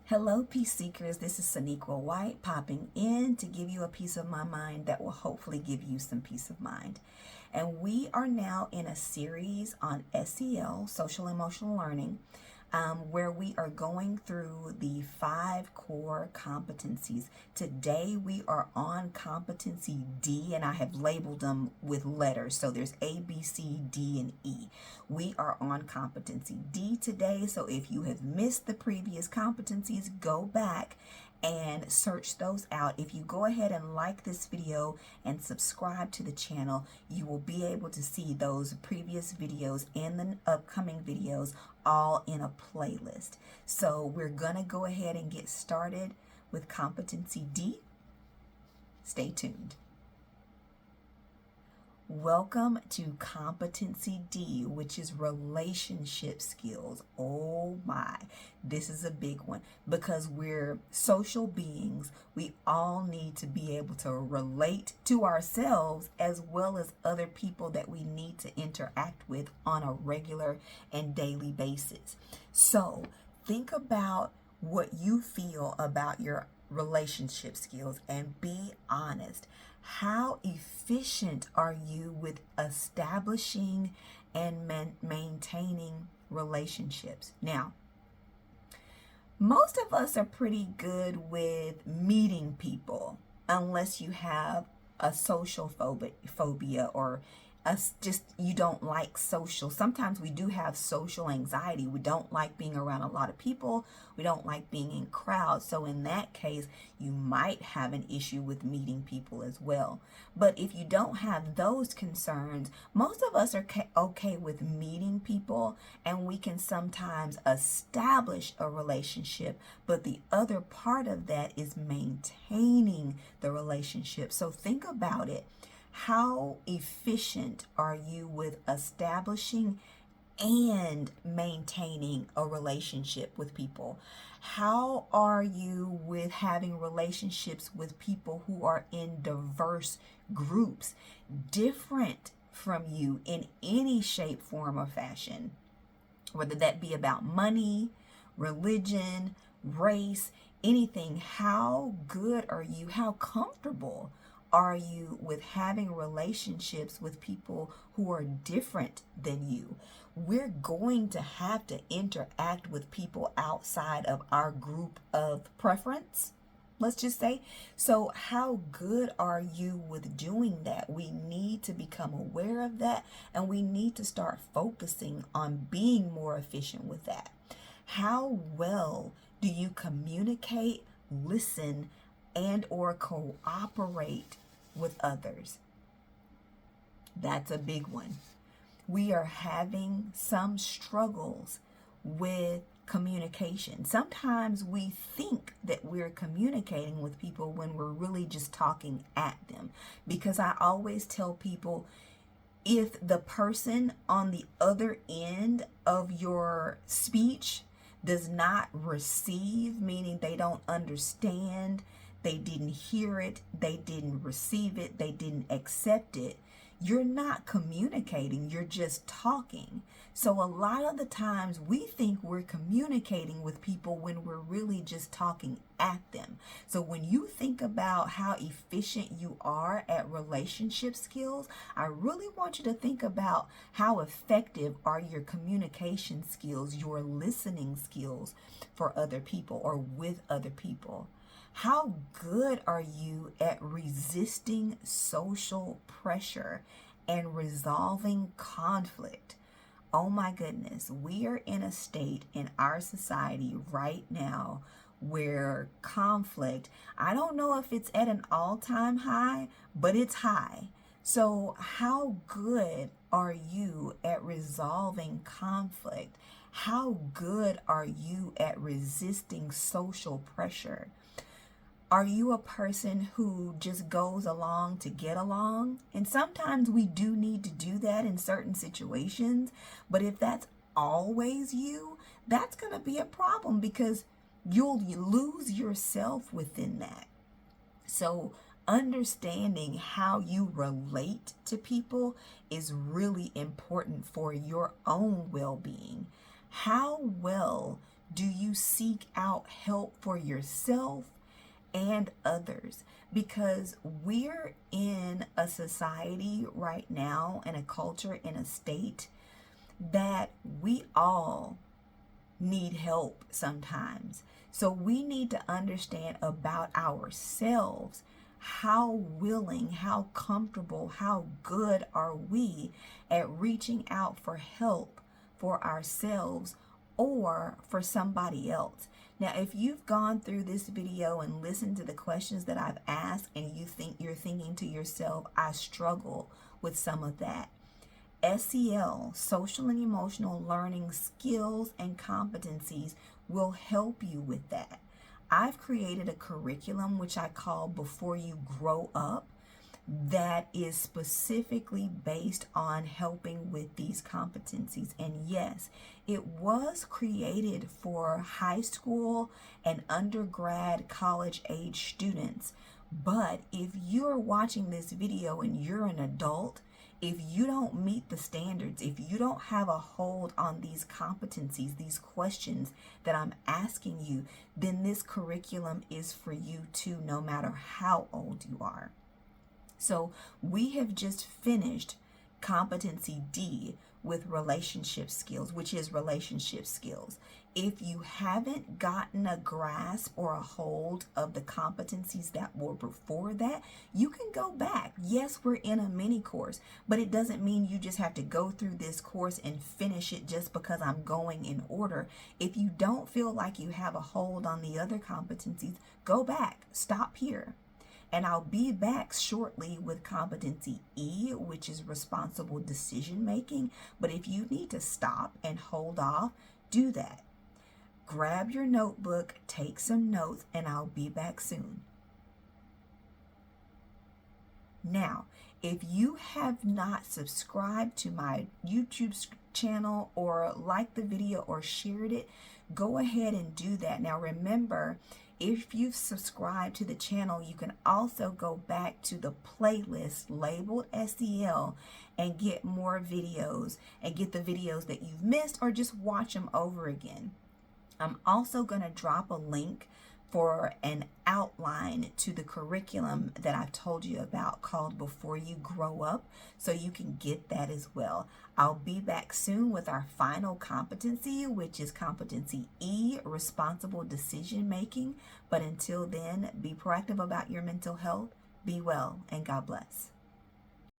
Hello, peace seekers. This is Saniqua White popping in to give you a piece of my mind that will hopefully give you some peace of mind. And we are now in a series on SEL, Social Emotional Learning, where we are going through the 5 core competencies. Today we are on competency D, and I have labeled them with letters. So there's A, B, C, D, and E. We are on competency D today. So if you have missed the previous competencies, go back and search those out. If you go ahead and like this video and subscribe to the channel, you will be able to see those previous videos and the upcoming videos all in a playlist. So we're gonna go ahead and get started with competency D. Stay tuned. Welcome to competency D, which is relationship skills. Oh my, this is a big one because we're social beings. We all need to be able to relate to ourselves as well as other people that we need to interact with on a regular and daily basis. So think about what you feel about your relationship skills and be honest. How efficient are you with establishing and maintaining relationships? Now, most of us are pretty good with meeting people unless you have a social phobia or just you don't like social. Sometimes we do have social anxiety. We don't like being around a lot of people. We don't like being in crowds. So in that case, you might have an issue with meeting people as well. But if you don't have those concerns, most of us are okay with meeting people, and we can sometimes establish a relationship. But the other part of that is maintaining the relationship. So think about it. How efficient are you with establishing and maintaining a relationship with people? How are you with having relationships with people who are in diverse groups, different from you in any shape, form, or fashion? Whether that be about money, religion, race, anything. How good are you? How comfortable are you with having relationships with people who are different than you? We're going to have to interact with people outside of our group of preference, let's just say. So how good are you with doing that? We need to become aware of that, and we need to start focusing on being more efficient with that. How well do you communicate, listen, and or cooperate with others? That's a big one. We are having some struggles with communication. Sometimes we think that we're communicating with people when we're really just talking at them. Because I always tell people, if the person on the other end of your speech does not receive, meaning they don't understand, they didn't hear it, they didn't receive it, they didn't accept it, you're not communicating, you're just talking. So a lot of the times we think we're communicating with people when we're really just talking at them. So when you think about how efficient you are at relationship skills, I really want you to think about how effective are your communication skills, your listening skills for other people or with other people. How good are you at resisting social pressure and resolving conflict? Oh my goodness, we are in a state in our society right now where conflict, I don't know if it's at an all-time high, but it's high. So how good are you at resolving conflict? How good are you at resisting social pressure? Are you a person who just goes along to get along? And sometimes we do need to do that in certain situations. But if that's always you, that's going to be a problem because you'll lose yourself within that. So understanding how you relate to people is really important for your own well-being. How well Do you seek out help for yourself and others? Because we're in a society right now, in a culture, in a state that we all need help sometimes. So we need to understand about ourselves. How willing, how comfortable, how good are we at reaching out for help for ourselves or for somebody else? Now, if you've gone through this video and listened to the questions that I've asked and you're thinking to yourself, I struggle with some of that. SEL, Social and Emotional Learning Skills and Competencies, will help you with that. I've created a curriculum which I call Before You Grow Up that is specifically based on helping with these competencies. And yes, it was created for high school and undergrad college age students. But if you're watching this video and you're an adult, if you don't meet the standards, if you don't have a hold on these competencies, these questions that I'm asking you, then this curriculum is for you too, no matter how old you are. So we have just finished Competency D with relationship skills, which is relationship skills. If you haven't gotten a grasp or a hold of the competencies that were before that, you can go back. Yes, we're in a mini course, but it doesn't mean you just have to go through this course and finish it just because I'm going in order. If you don't feel like you have a hold on the other competencies, go back, stop here. And I'll be back shortly with Competency E, which is responsible decision making. But if you need to stop and hold off, do that. Grab your notebook, take some notes, and I'll be back soon. Now, if you have not subscribed to my YouTube channel or liked the video or shared it, go ahead and do that. Now remember, if you've subscribed to the channel, you can also go back to the playlist labeled SEL and get more videos and get the videos that you've missed or just watch them over again. I'm also going to drop a link for an outline to the curriculum that I've told you about called Before You Grow Up, so you can get that as well. I'll be back soon with our final competency, which is Competency E, responsible decision making. But until then, be proactive about your mental health, be well, and God bless.